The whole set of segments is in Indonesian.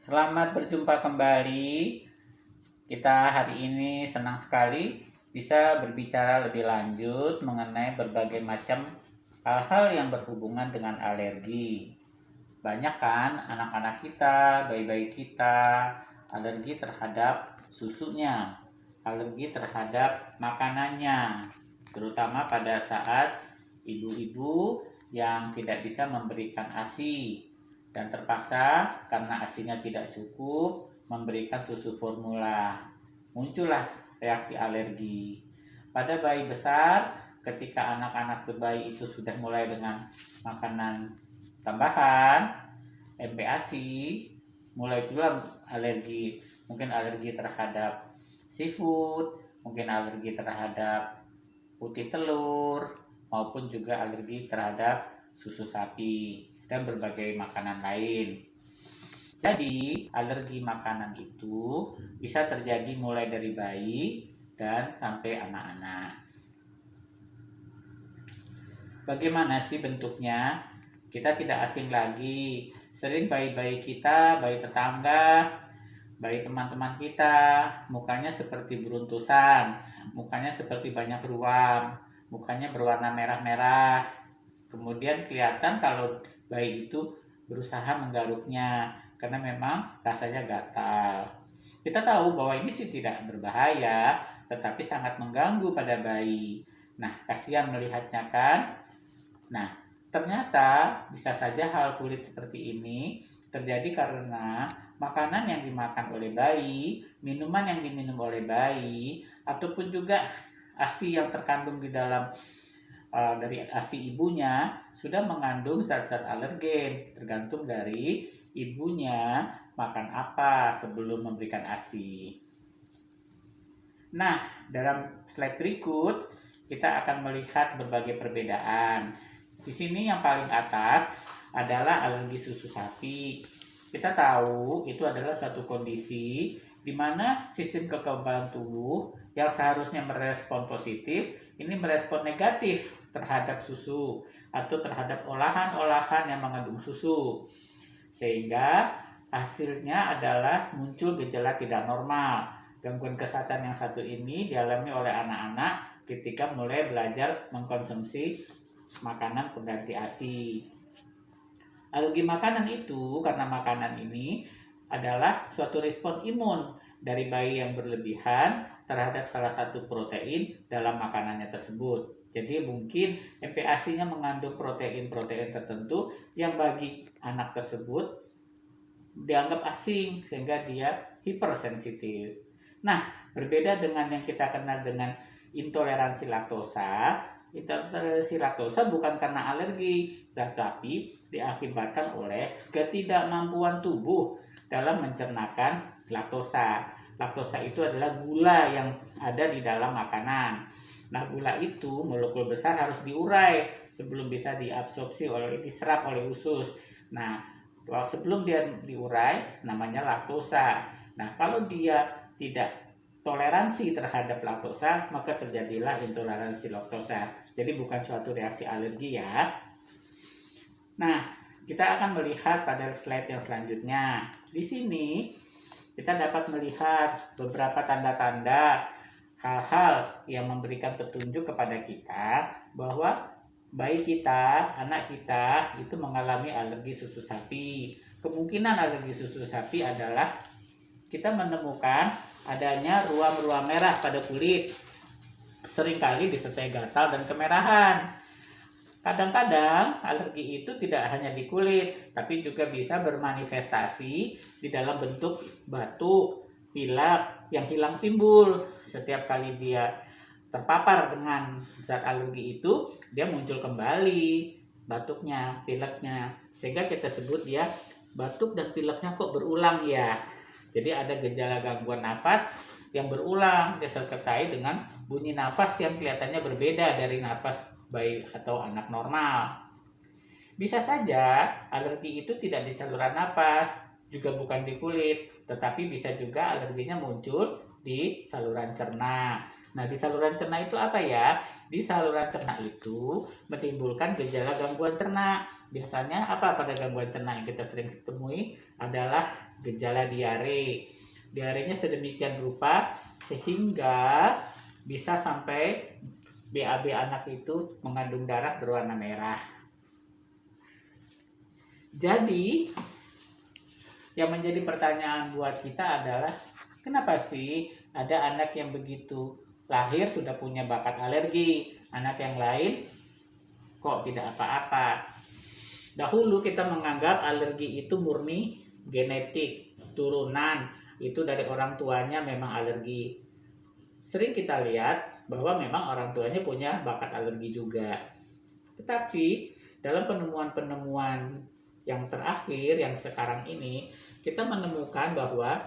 Selamat berjumpa kembali. Kita hari ini senang sekali bisa berbicara lebih lanjut mengenai berbagai macam hal-hal yang berhubungan dengan alergi. Banyak kan anak-anak kita, bayi-bayi kita alergi terhadap susunya, alergi terhadap makanannya, terutama pada saat ibu-ibu yang tidak bisa memberikan ASI dan terpaksa karena ASINya tidak cukup memberikan susu formula. Muncullah reaksi alergi. Pada bayi besar, ketika anak-anak bayi itu sudah mulai dengan makanan tambahan, MPASI, mulai pula alergi, mungkin alergi terhadap seafood, mungkin alergi terhadap putih telur, maupun juga alergi terhadap susu sapi dan berbagai makanan lain. Jadi alergi makanan itu bisa terjadi mulai dari bayi dan sampai anak-anak. Bagaimana sih bentuknya? Kita tidak asing lagi. Sering bayi-bayi kita, bayi tetangga, bayi teman-teman kita, mukanya seperti beruntusan, mukanya seperti banyak ruam, mukanya berwarna merah-merah. Kemudian kelihatan kalau bayi itu berusaha menggaruknya karena memang rasanya gatal. Kita tahu bahwa ini sih tidak berbahaya, tetapi sangat mengganggu pada bayi. Nah, kasihan melihatnya kan? Nah, ternyata bisa saja hal kulit seperti ini terjadi karena makanan yang dimakan oleh bayi, minuman yang diminum oleh bayi, ataupun juga ASI yang terkandung di dalam dari ASI ibunya sudah mengandung zat-zat alergen, tergantung dari ibunya makan apa sebelum memberikan ASI. Nah, dalam slide berikut kita akan melihat berbagai perbedaan. Di sini yang paling atas adalah alergi susu sapi. Kita tahu itu adalah suatu kondisi di mana sistem kekebalan tubuh yang seharusnya merespon positif, ini merespon negatif terhadap susu atau terhadap olahan-olahan yang mengandung susu. Sehingga hasilnya adalah muncul gejala tidak normal. Gangguan kesehatan yang satu ini dialami oleh anak-anak ketika mulai belajar mengkonsumsi makanan pengganti ASI. Alergi makanan itu karena makanan ini adalah suatu respon imun dari bayi yang berlebihan terhadap salah satu protein dalam makanannya tersebut. Jadi mungkin MPASI-nya mengandung protein-protein tertentu yang bagi anak tersebut dianggap asing sehingga dia hipersensitif. Nah, berbeda dengan yang kita kenal dengan intoleransi laktosa. Intoleransi laktosa bukan karena alergi, tetapi diakibatkan oleh ketidakmampuan tubuh dalam mencernakan laktosa. Laktosa itu adalah gula yang ada di dalam makanan. Nah, gula itu molekul besar harus diurai sebelum bisa diabsorpsi diserap oleh usus. Nah, sebelum dia diurai namanya laktosa. Nah, kalau dia tidak toleransi terhadap laktosa, maka terjadilah intoleransi laktosa. Jadi bukan suatu reaksi alergi ya. Nah, kita akan melihat pada slide yang selanjutnya. Di sini kita dapat melihat beberapa tanda-tanda hal-hal yang memberikan petunjuk kepada kita bahwa bayi kita, anak kita itu mengalami alergi susu sapi. Kemungkinan alergi susu sapi adalah kita menemukan adanya ruam-ruam merah pada kulit, seringkali disertai gatal dan kemerahan. Kadang-kadang alergi itu tidak hanya di kulit, tapi juga bisa bermanifestasi di dalam bentuk batuk, pilek yang hilang timbul. Setiap kali dia terpapar dengan zat alergi itu, dia muncul kembali batuknya, pileknya, sehingga kita sebut dia batuk dan pileknya kok berulang ya. Jadi ada gejala gangguan nafas yang berulang disertai dengan bunyi nafas yang kelihatannya berbeda dari nafas bayi atau anak normal. Bisa saja alergi itu tidak di saluran nafas, juga bukan di kulit, tetapi bisa juga alerginya muncul di saluran cerna. Nah, di saluran cerna itu apa ya? Di saluran cerna itu menimbulkan gejala gangguan cerna. Biasanya apa pada gangguan cerna yang kita sering temui adalah gejala diare. Diarenya sedemikian rupa sehingga bisa sampai BAB anak itu mengandung darah berwarna merah. Jadi yang menjadi pertanyaan buat kita adalah, kenapa sih ada anak yang begitu lahir sudah punya bakat alergi, anak yang lain kok tidak apa-apa? Dahulu kita menganggap alergi itu murni genetik, turunan, itu dari orang tuanya memang alergi. Sering kita lihat bahwa memang orang tuanya punya bakat alergi juga. Tetapi dalam penemuan-penemuan yang terakhir, yang sekarang ini, kita menemukan bahwa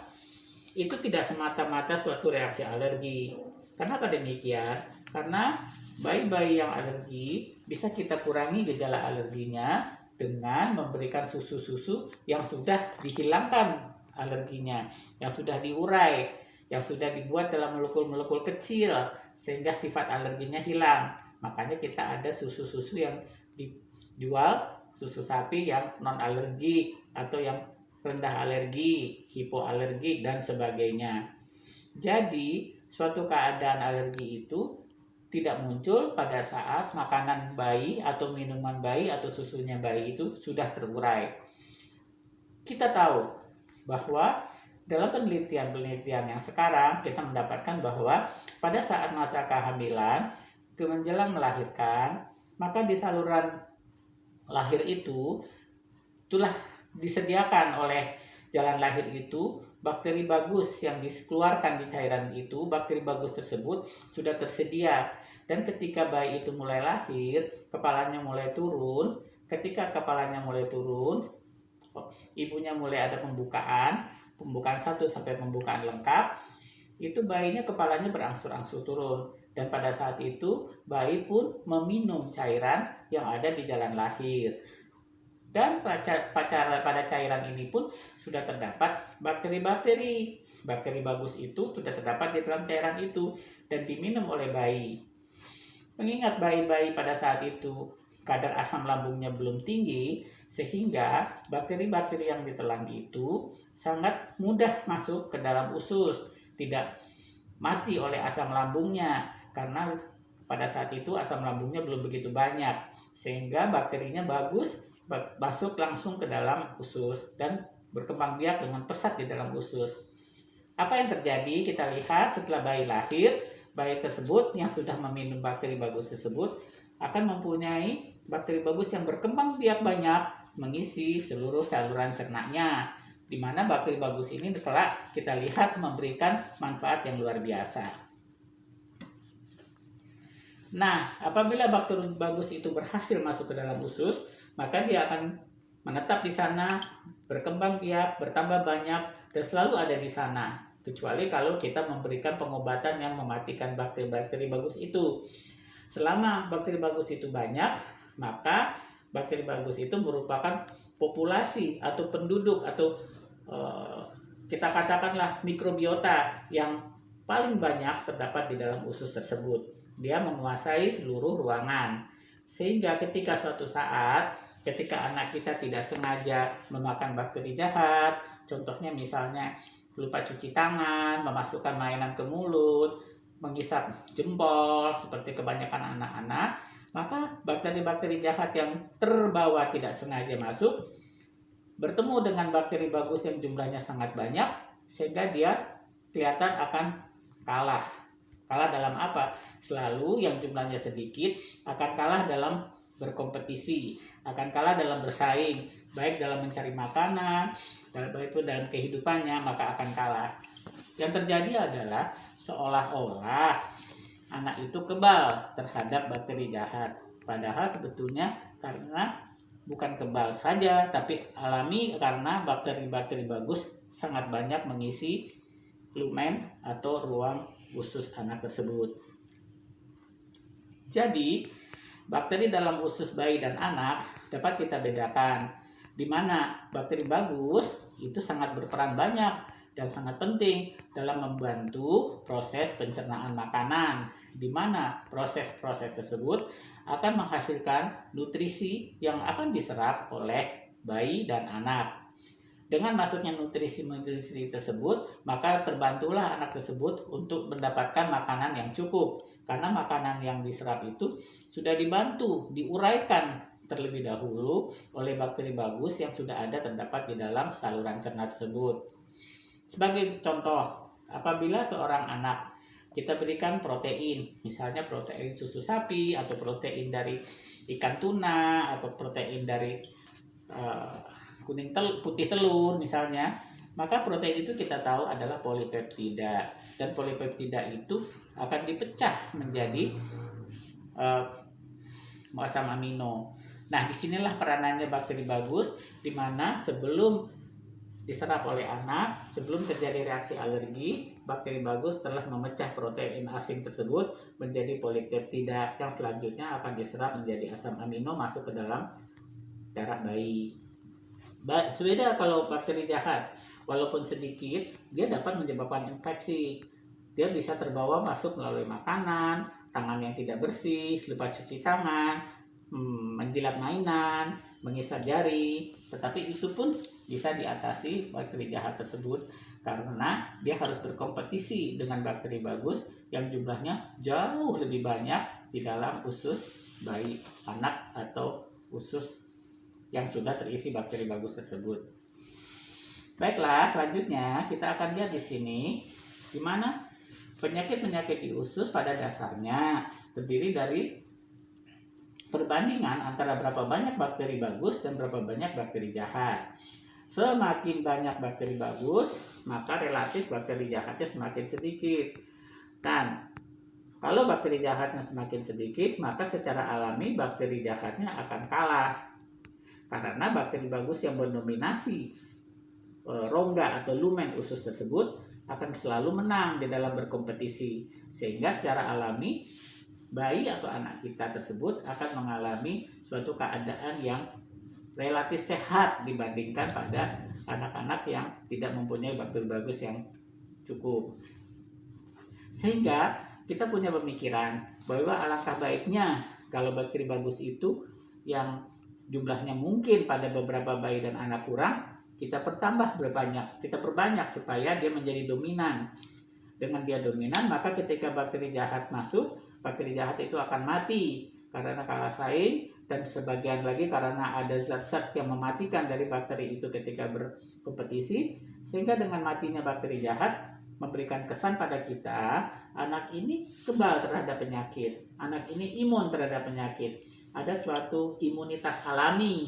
itu tidak semata-mata suatu reaksi alergi. Kenapa demikian? Karena bayi-bayi yang alergi bisa kita kurangi gejala alerginya dengan memberikan susu-susu yang sudah dihilangkan alerginya, yang sudah diurai, yang sudah dibuat dalam molekul-molekul kecil sehingga sifat alerginya hilang. Makanya kita ada susu-susu yang dijual, susu sapi yang non alergi atau yang rendah alergi, hipoalergi dan sebagainya. Jadi suatu keadaan alergi itu tidak muncul pada saat makanan bayi atau minuman bayi atau susunya bayi itu sudah terurai. Kita tahu bahwa dalam penelitian yang sekarang kita mendapatkan bahwa pada saat masa kehamilan ke menjelang melahirkan, maka di saluran lahir itu itulah disediakan oleh jalan lahir itu bakteri bagus yang dikeluarkan di cairan itu. Bakteri bagus tersebut sudah tersedia, dan ketika bayi itu mulai lahir, kepalanya mulai turun. Ketika kepalanya mulai turun, ibunya mulai ada pembukaan 1 sampai pembukaan lengkap, itu bayinya kepalanya berangsur-angsur turun, dan pada saat itu bayi pun meminum cairan yang ada di jalan lahir, dan pada cairan ini pun sudah terdapat bakteri-bakteri. Bakteri bagus itu sudah terdapat di dalam cairan itu dan diminum oleh bayi. Mengingat bayi-bayi pada saat itu kadar asam lambungnya belum tinggi, sehingga bakteri-bakteri yang ditelan itu sangat mudah masuk ke dalam usus, tidak mati oleh asam lambungnya, karena pada saat itu asam lambungnya belum begitu banyak, sehingga bakterinya bagus masuk langsung ke dalam usus dan berkembang biak dengan pesat di dalam usus. Apa yang terjadi? Kita lihat setelah bayi lahir, bayi tersebut yang sudah meminum bakteri bagus tersebut akan mempunyai bakteri bagus yang berkembang biak banyak mengisi seluruh saluran cernanya, di mana bakteri bagus ini telah kita lihat memberikan manfaat yang luar biasa. Nah, apabila bakteri bagus itu berhasil masuk ke dalam usus, maka dia akan menetap di sana, berkembang biak, bertambah banyak, dan selalu ada di sana. Kecuali kalau kita memberikan pengobatan yang mematikan bakteri-bakteri bagus itu. Selama bakteri bagus itu banyak, maka bakteri bagus itu merupakan populasi atau penduduk atau kita katakanlah mikrobiota yang paling banyak terdapat di dalam usus tersebut. Dia menguasai seluruh ruangan. Sehingga ketika suatu saat ketika anak kita tidak sengaja memakan bakteri jahat, contohnya misalnya lupa cuci tangan, memasukkan mainan ke mulut, menghisap jempol seperti kebanyakan anak-anak, maka bakteri-bakteri jahat yang terbawa tidak sengaja masuk bertemu dengan bakteri bagus yang jumlahnya sangat banyak, sehingga dia kelihatan akan kalah. Kalah dalam apa? Selalu yang jumlahnya sedikit akan kalah dalam berkompetisi, akan kalah dalam bersaing, baik dalam mencari makanan, baik itu dalam kehidupannya, maka akan kalah. Yang terjadi adalah seolah-olah anak itu kebal terhadap bakteri jahat, padahal sebetulnya karena bukan kebal saja, tapi alami karena bakteri-bakteri bagus sangat banyak mengisi lumen atau ruang usus anak tersebut. Jadi bakteri dalam usus bayi dan anak dapat kita bedakan, di mana bakteri bagus itu sangat berperan banyak dan sangat penting dalam membantu proses pencernaan makanan, di mana proses-proses tersebut akan menghasilkan nutrisi yang akan diserap oleh bayi dan anak. Dengan masuknya nutrisi-nutrisi tersebut, maka terbantulah anak tersebut untuk mendapatkan makanan yang cukup. Karena makanan yang diserap itu sudah dibantu, diuraikan terlebih dahulu oleh bakteri bagus yang sudah ada terdapat di dalam saluran cerna tersebut. Sebagai contoh, apabila seorang anak kita berikan protein, misalnya protein susu sapi atau protein dari ikan tuna atau protein dari putih telur misalnya, maka protein itu kita tahu adalah polipeptida, dan polipeptida itu akan dipecah menjadi asam amino. Nah, disinilah peranannya bakteri bagus, di mana sebelum diserap oleh anak, sebelum terjadi reaksi alergi, bakteri bagus telah memecah protein asing tersebut menjadi polipeptida yang selanjutnya akan diserap menjadi asam amino masuk ke dalam darah bayi. Beda kalau bakteri jahat, walaupun sedikit, dia dapat menyebabkan infeksi. Dia bisa terbawa masuk melalui makanan, tangan yang tidak bersih, lupa cuci tangan, menjilat mainan, mengisap jari. Tetapi itu pun bisa diatasi bakteri jahat tersebut karena dia harus berkompetisi dengan bakteri bagus yang jumlahnya jauh lebih banyak di dalam usus bayi anak atau usus yang sudah terisi bakteri bagus tersebut. Baiklah, selanjutnya kita akan lihat di sini di mana penyakit-penyakit di usus pada dasarnya terdiri dari perbandingan antara berapa banyak bakteri bagus dan berapa banyak bakteri jahat. Semakin banyak bakteri bagus, maka relatif bakteri jahatnya semakin sedikit. Dan kalau bakteri jahatnya semakin sedikit, maka secara alami bakteri jahatnya akan kalah. Karena bakteri bagus yang mendominasi rongga atau lumen usus tersebut akan selalu menang di dalam berkompetisi, sehingga secara alami bayi atau anak kita tersebut akan mengalami suatu keadaan yang relatif sehat dibandingkan pada anak-anak yang tidak mempunyai bakteri bagus yang cukup. Sehingga kita punya pemikiran bahwa alangkah baiknya kalau bakteri bagus itu yang jumlahnya mungkin pada beberapa bayi dan anak kurang, kita perbanyak supaya dia menjadi dominan. Dengan dia dominan, maka ketika bakteri jahat masuk, bakteri jahat itu akan mati karena kalah saing, dan sebagian lagi karena ada zat-zat yang mematikan dari bakteri itu ketika berkompetisi, sehingga dengan matinya bakteri jahat memberikan kesan pada kita, anak ini kebal terhadap penyakit, anak ini imun terhadap penyakit. Ada suatu imunitas alami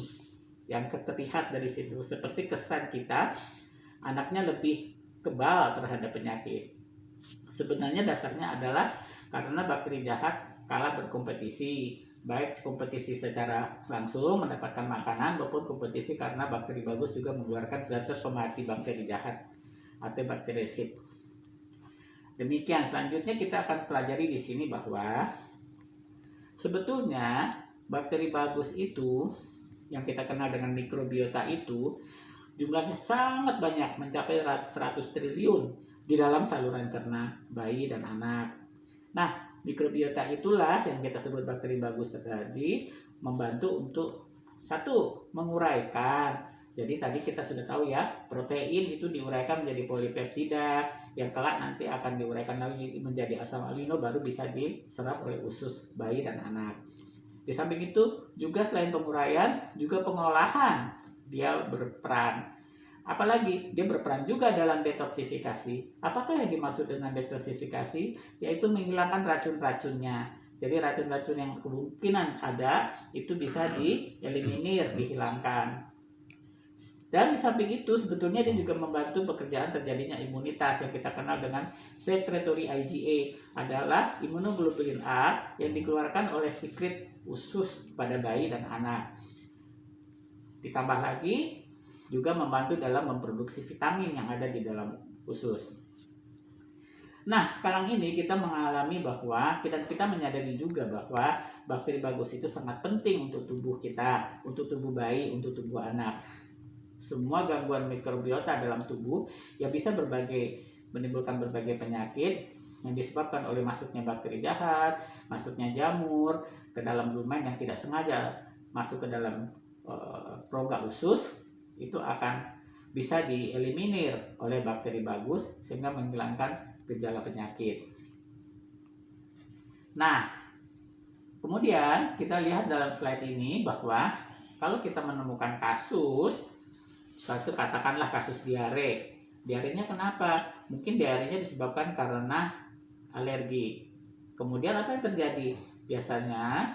yang terlihat dari situ, seperti kesan kita anaknya lebih kebal terhadap penyakit. Sebenarnya dasarnya adalah karena bakteri jahat kalah berkompetisi, baik kompetisi secara langsung mendapatkan makanan maupun kompetisi karena bakteri bagus juga mengeluarkan zat-zat pemati bakteri jahat atau bakterisid. Demikian, selanjutnya kita akan pelajari di sini bahwa sebetulnya bakteri bagus itu yang kita kenal dengan mikrobiota itu jumlahnya sangat banyak, mencapai 100 triliun di dalam saluran cerna bayi dan anak. Nah, mikrobiota itulah yang kita sebut bakteri bagus tadi, membantu untuk satu, menguraikan. Jadi tadi kita sudah tahu ya, protein itu diuraikan menjadi polipeptida yang kelak nanti akan diuraikan lagi menjadi asam amino, baru bisa diserap oleh usus bayi dan anak. Di samping itu juga selain penguraian, juga pengolahan dia berperan. Apalagi dia berperan juga dalam detoksifikasi. Apakah yang dimaksud dengan detoksifikasi? Yaitu menghilangkan racun-racunnya. Jadi racun-racun yang kemungkinan ada itu bisa dieliminir, dihilangkan. Dan di samping itu sebetulnya dia juga membantu pekerjaan terjadinya imunitas yang kita kenal dengan secretory IgA, adalah imunoglobulin A yang dikeluarkan oleh sekret usus pada bayi dan anak. Ditambah lagi juga membantu dalam memproduksi vitamin yang ada di dalam usus. Nah, sekarang ini kita mengalami bahwa kita menyadari juga bahwa bakteri bagus itu sangat penting untuk tubuh kita, untuk tubuh bayi, untuk tubuh anak. Semua gangguan mikrobiota dalam tubuh yang bisa menimbulkan berbagai penyakit yang disebabkan oleh masuknya bakteri jahat, masuknya jamur ke dalam lumen yang tidak sengaja masuk ke dalam rongga usus, itu akan bisa dieliminir oleh bakteri bagus sehingga menghilangkan gejala penyakit. Nah, kemudian kita lihat dalam slide ini bahwa kalau kita menemukan kasus, suatu katakanlah kasus diare. Diarenya kenapa? Mungkin diarenya disebabkan karena alergi. Kemudian apa yang terjadi? Biasanya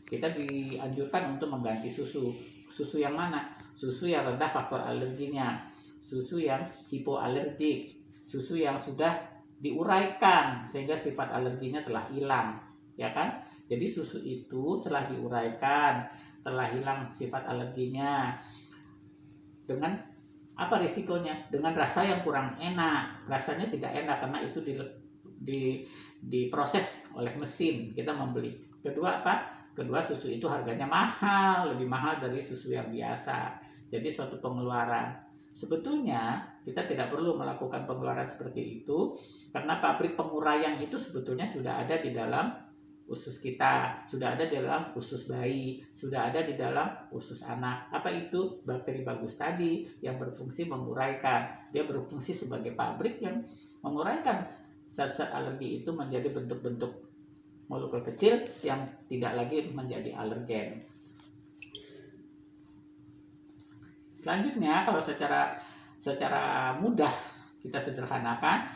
kita dianjurkan untuk mengganti susu. Susu yang mana? Susu yang rendah faktor alerginya, susu yang hipoalergik, susu yang sudah diuraikan sehingga sifat alerginya telah hilang, ya kan? Jadi susu itu telah diuraikan, telah hilang sifat alerginya. Dengan apa risikonya? Dengan rasa yang kurang enak. Rasanya tidak enak karena itu diproses oleh mesin. Kita membeli. Kedua apa? Kedua, susu itu harganya mahal, lebih mahal dari susu yang biasa. Jadi suatu pengeluaran. Sebetulnya kita tidak perlu melakukan pengeluaran seperti itu karena pabrik penguraian itu sebetulnya sudah ada di dalam usus kita, sudah ada di dalam usus bayi, sudah ada di dalam usus anak. Apa itu? Bakteri bagus tadi yang berfungsi menguraikan. Dia berfungsi sebagai pabrik yang menguraikan zat-zat alergi itu menjadi bentuk-bentuk molekul kecil yang tidak lagi menjadi alergen. Selanjutnya, kalau secara mudah kita sederhanakan,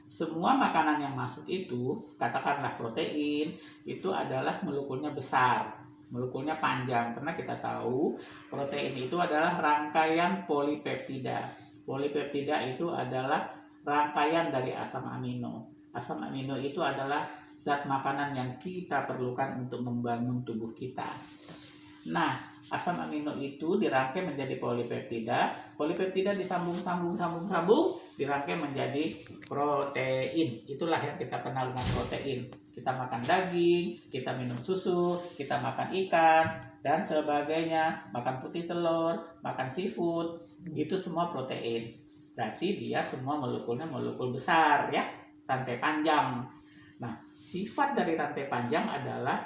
semua makanan yang masuk itu, katakanlah protein, itu adalah molekulnya besar, molekulnya panjang, karena kita tahu protein itu adalah rangkaian polipeptida. Polipeptida itu adalah rangkaian dari asam amino. Asam amino itu adalah zat makanan yang kita perlukan untuk membangun tubuh kita. Nah, asam amino itu dirangkai menjadi polipeptida. Polipeptida disambung-sambung, dirangkai menjadi protein. Itulah yang kita kenal dengan protein. Kita makan daging, kita minum susu, kita makan ikan, dan sebagainya. Makan putih telur, makan seafood, itu semua protein. Berarti dia semua molekulnya molekul besar, ya, rantai panjang. Nah, sifat dari rantai panjang adalah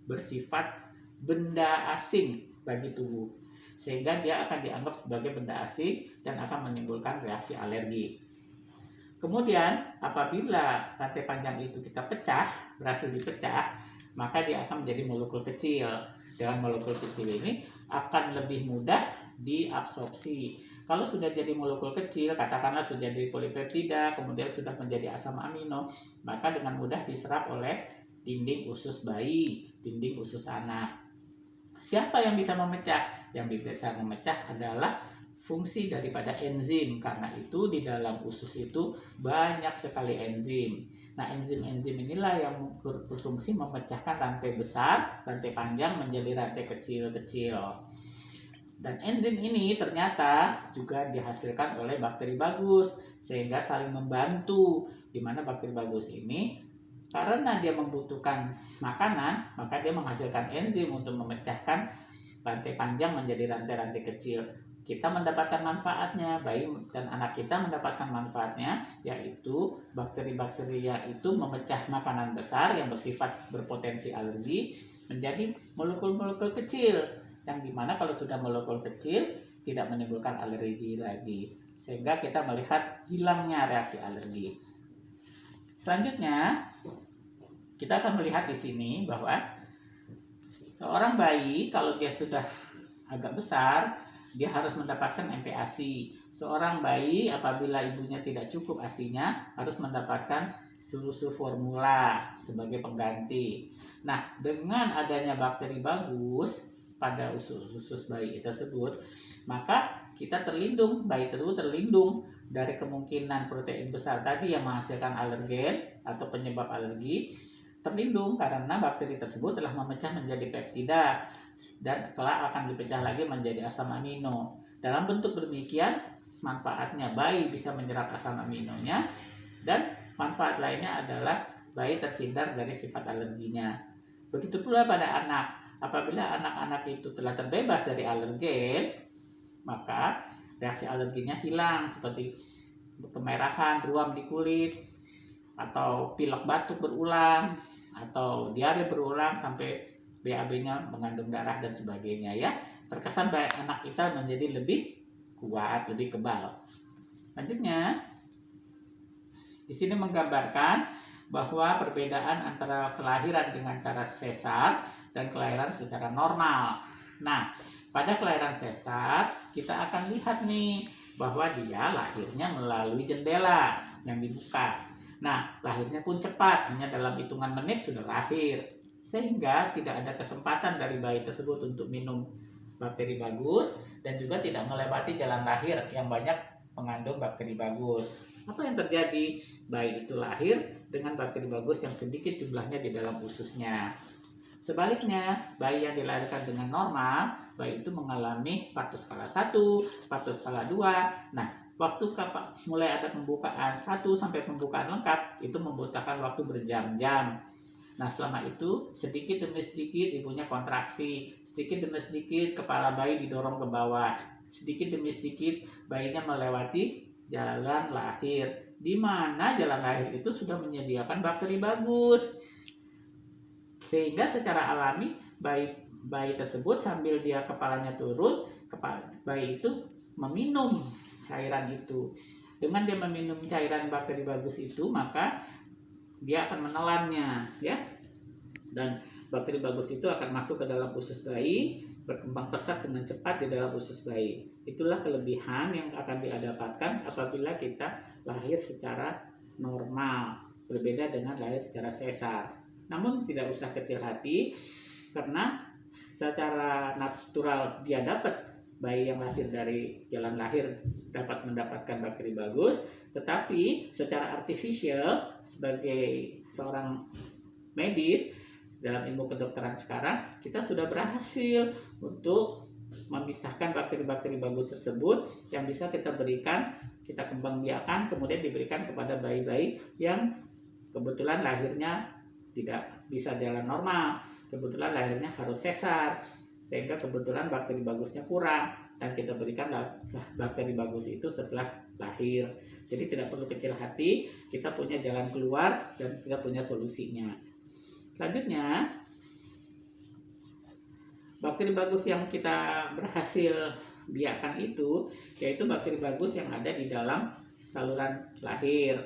bersifat benda asing bagi tubuh, sehingga dia akan dianggap sebagai benda asing dan akan menimbulkan reaksi alergi. Kemudian apabila rantai panjang itu kita pecah, berhasil dipecah, maka dia akan menjadi molekul kecil. Dengan molekul kecil ini akan lebih mudah diabsorpsi. Kalau sudah jadi molekul kecil, katakanlah sudah jadi polipeptida, kemudian sudah menjadi asam amino, maka dengan mudah diserap oleh dinding usus bayi, dinding usus anak. Siapa yang bisa memecah? Yang bisa memecah adalah fungsi daripada enzim. Karena itu di dalam usus itu banyak sekali enzim. Nah, enzim-enzim inilah yang berfungsi memecahkan rantai besar, rantai panjang menjadi rantai kecil-kecil. Dan enzim ini ternyata juga dihasilkan oleh bakteri bagus, sehingga saling membantu. Di mana bakteri bagus ini, karena dia membutuhkan makanan, maka dia menghasilkan enzim untuk memecahkan rantai panjang menjadi rantai-rantai kecil. Kita mendapatkan manfaatnya, bayi dan anak kita mendapatkan manfaatnya, yaitu bakteri-bakteri yang itu memecah makanan besar yang bersifat berpotensi alergi menjadi molekul-molekul kecil, yang dimana kalau sudah molekul kecil tidak menimbulkan alergi lagi, sehingga kita melihat hilangnya reaksi alergi. Selanjutnya kita akan melihat di sini bahwa seorang bayi kalau dia sudah agak besar, dia harus mendapatkan MPASI. Seorang bayi apabila ibunya tidak cukup ASI-nya harus mendapatkan susu formula sebagai pengganti. Nah, dengan adanya bakteri bagus pada usus bayi tersebut, maka kita terlindung, bayi tersebut terlindung dari kemungkinan protein besar tadi yang menghasilkan alergen atau penyebab alergi, terlindung karena bakteri tersebut telah memecah menjadi peptida dan kelak akan dipecah lagi menjadi asam amino. Dalam bentuk demikian, manfaatnya bayi bisa menyerap asam aminonya, dan manfaat lainnya adalah bayi terhindar dari sifat alerginya. Begitu pula pada anak. Apabila anak-anak itu telah terbebas dari alergen, maka reaksi alerginya hilang, seperti kemerahan, ruam di kulit, atau pilek batuk berulang, atau diare berulang sampai BAB-nya mengandung darah dan sebagainya, ya. Terkesan anak kita menjadi lebih kuat, lebih kebal. Selanjutnya, di sini menggambarkan bahwa perbedaan antara kelahiran dengan cara sesar dan kelahiran secara normal. Nah, pada kelahiran sesar kita akan lihat nih bahwa dia lahirnya melalui jendela yang dibuka. Nah, lahirnya pun cepat, hanya dalam hitungan menit sudah lahir. Sehingga tidak ada kesempatan dari bayi tersebut untuk minum bakteri bagus dan juga tidak melewati jalan lahir yang banyak mengandung bakteri bagus. Apa yang terjadi? Bayi itu lahir dengan bakteri bagus yang sedikit jumlahnya di dalam ususnya. Sebaliknya, bayi yang dilahirkan dengan normal, bayi itu mengalami partus skala 1, partus skala 2. Nah, waktu mulai ada pembukaan 1 sampai pembukaan lengkap, itu membutuhkan waktu berjam-jam. Nah, selama itu sedikit demi sedikit ibunya kontraksi, sedikit demi sedikit kepala bayi didorong ke bawah, sedikit demi sedikit bayinya melewati jalan lahir, di mana jalan lahir itu sudah menyediakan bakteri bagus, sehingga secara alami bayi tersebut sambil dia kepalanya turun, bayi itu meminum cairan itu. Dengan dia meminum cairan bakteri bagus itu, maka dia akan menelannya, ya, dan bakteri bagus itu akan masuk ke dalam usus bayi, berkembang pesat dengan cepat di dalam usus bayi. Itulah kelebihan yang akan didapatkan apabila kita lahir secara normal, berbeda dengan lahir secara sesar. Namun tidak usah kecil hati, karena secara natural dia dapat, bayi yang lahir dari jalan lahir dapat mendapatkan bakteri bagus, tetapi secara artifisial sebagai seorang medis dalam ilmu kedokteran sekarang, kita sudah berhasil untuk memisahkan bakteri-bakteri bagus tersebut yang bisa kita berikan, kita kembang biakan, kemudian diberikan kepada bayi-bayi yang kebetulan lahirnya tidak bisa jalan normal, kebetulan lahirnya harus sesar, sehingga kebetulan bakteri bagusnya kurang, dan kita berikan bakteri bagus itu setelah lahir. Jadi tidak perlu kecil hati, kita punya jalan keluar dan kita punya solusinya. Selanjutnya, bakteri bagus yang kita berhasil biakan itu yaitu bakteri bagus yang ada di dalam saluran lahir.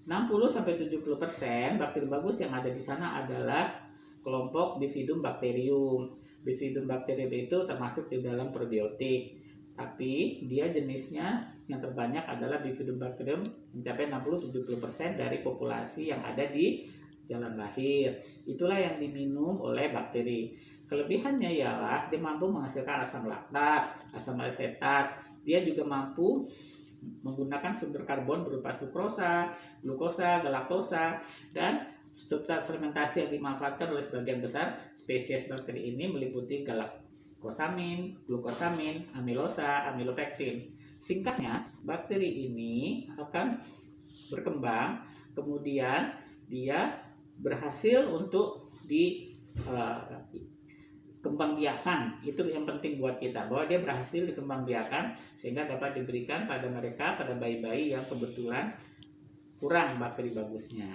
60-70% bakteri bagus yang ada di sana adalah kelompok Bifidobacterium. Bifidobacterium itu termasuk di dalam probiotik, tapi dia jenisnya yang terbanyak adalah Bifidobacterium, mencapai 60-70% dari populasi yang ada di jalan lahir. Itulah yang diminum oleh bakteri. Kelebihannya ialah dia mampu menghasilkan asam laktat, asam asetat. Dia juga mampu menggunakan sumber karbon berupa sukrosa, glukosa, galaktosa, dan substrat fermentasi yang dimanfaatkan oleh sebagian besar spesies bakteri ini meliputi galaktosamin, glukosamin, amilosa, amilopektin. Singkatnya, bakteri ini akan berkembang, kemudian dia berhasil untuk dikembangbiakan. Itu yang penting buat kita, bahwa dia berhasil dikembangbiakan sehingga dapat diberikan pada mereka, pada bayi-bayi yang kebetulan kurang bakteri bagusnya.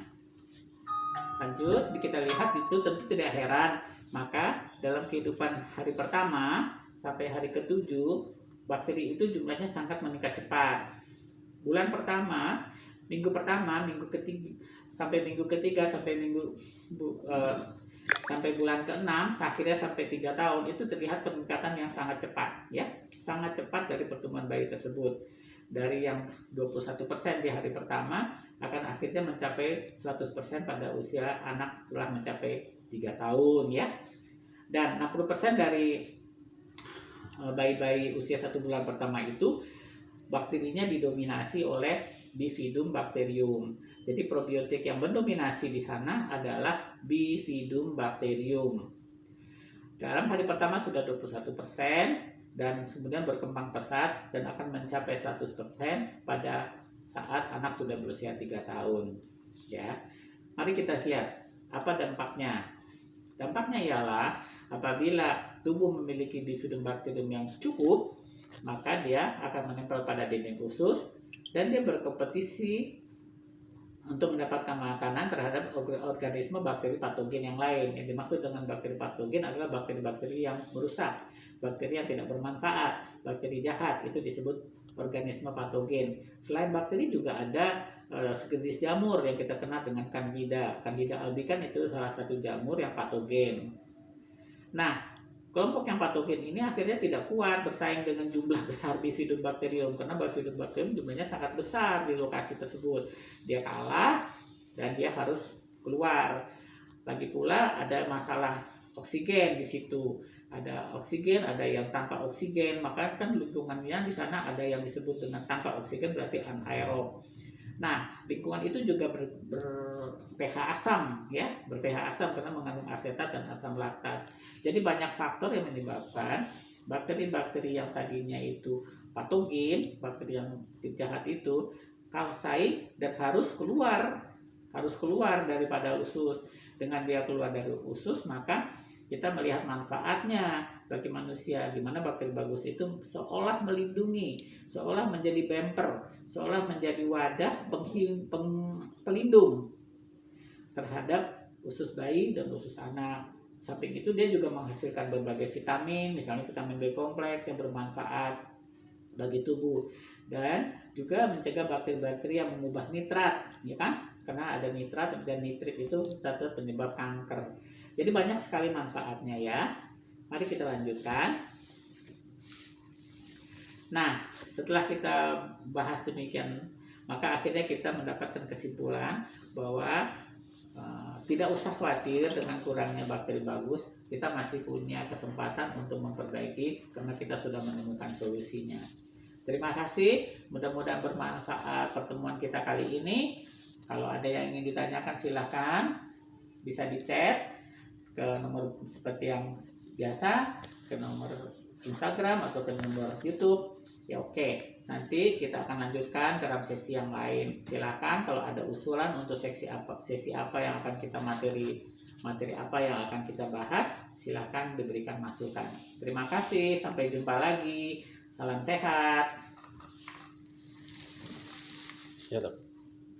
Lanjut, kita lihat itu tentu tidak heran, maka dalam kehidupan hari pertama sampai hari ke-7, bakteri itu jumlahnya sangat meningkat cepat. Bulan pertama, minggu pertama, minggu ketiga, sampai bulan ke-6, akhirnya sampai 3 tahun, itu terlihat peningkatan yang sangat cepat, ya, sangat cepat dari pertumbuhan bayi tersebut. Dari yang 21% di hari pertama akan akhirnya mencapai 100% pada usia anak telah mencapai 3 tahun, ya. Dan 60% dari bayi-bayi usia 1 bulan pertama itu bakterinya didominasi oleh Bifidobacterium. Jadi probiotik yang mendominasi di sana adalah Bifidobacterium. Dalam hari pertama sudah 21% dan kemudian berkembang pesat dan akan mencapai 100% pada saat anak sudah berusia 3 tahun. Ya. Mari kita lihat apa dampaknya. Dampaknya ialah apabila tubuh memiliki Bifidobacterium yang cukup, maka dia akan menempel pada dinding usus dan dia berkompetisi untuk mendapatkan makanan terhadap organisme bakteri patogen yang lain. Yang dimaksud dengan bakteri patogen adalah bakteri-bakteri yang merusak, bakteri yang tidak bermanfaat, bakteri jahat, itu disebut organisme patogen. Selain bakteri juga ada sejenis jamur yang kita kenal dengan Candida. Candida albicans itu salah satu jamur yang patogen. Nah, kelompok yang patogen ini akhirnya tidak kuat bersaing dengan jumlah besar Bifidobacterium karena Bifidobacterium jumlahnya sangat besar di lokasi tersebut. Dia kalah dan dia harus keluar. Lagi pula ada masalah oksigen di situ. Ada oksigen, ada yang tanpa oksigen, maka kan lingkungannya di sana ada yang disebut dengan tanpa oksigen berarti anaerob. Nah, lingkungan itu juga ber-pH asam ya, ber-pH asam karena mengandung asetat dan asam laktat. Jadi banyak faktor yang menyebabkan bakteri-bakteri yang tadinya itu patogen, bakteri yang jahat itu kalah saing dan harus keluar daripada usus. Dengan dia keluar dari usus, maka kita melihat manfaatnya bagi manusia, di mana bakteri bagus itu seolah melindungi, seolah menjadi bumper, seolah menjadi wadah pelindung terhadap usus bayi dan usus anak. Samping itu dia juga menghasilkan berbagai vitamin, misalnya vitamin B kompleks yang bermanfaat bagi tubuh, dan juga mencegah bakteri-bakteri yang mengubah nitrat, ya kan? Karena ada nitrat dan nitrit itu tetap penyebab kanker. Jadi banyak sekali manfaatnya ya. Mari kita lanjutkan. Nah, setelah kita bahas demikian, maka akhirnya kita mendapatkan kesimpulan bahwa tidak usah khawatir dengan kurangnya bakteri bagus. Kita masih punya kesempatan untuk memperbaiki karena kita sudah menemukan solusinya. Terima kasih, mudah-mudahan bermanfaat pertemuan kita kali ini. Kalau ada yang ingin ditanyakan silahkan, bisa di chat ke nomor seperti yang biasa, ke nomor Instagram atau ke nomor YouTube. Ya oke, nanti kita akan lanjutkan dalam sesi yang lain. Silahkan kalau ada usulan untuk sesi apa yang akan kita materi apa yang akan kita bahas, silahkan diberikan masukan. Terima kasih, sampai jumpa lagi. Salam sehat. Ya, Dok.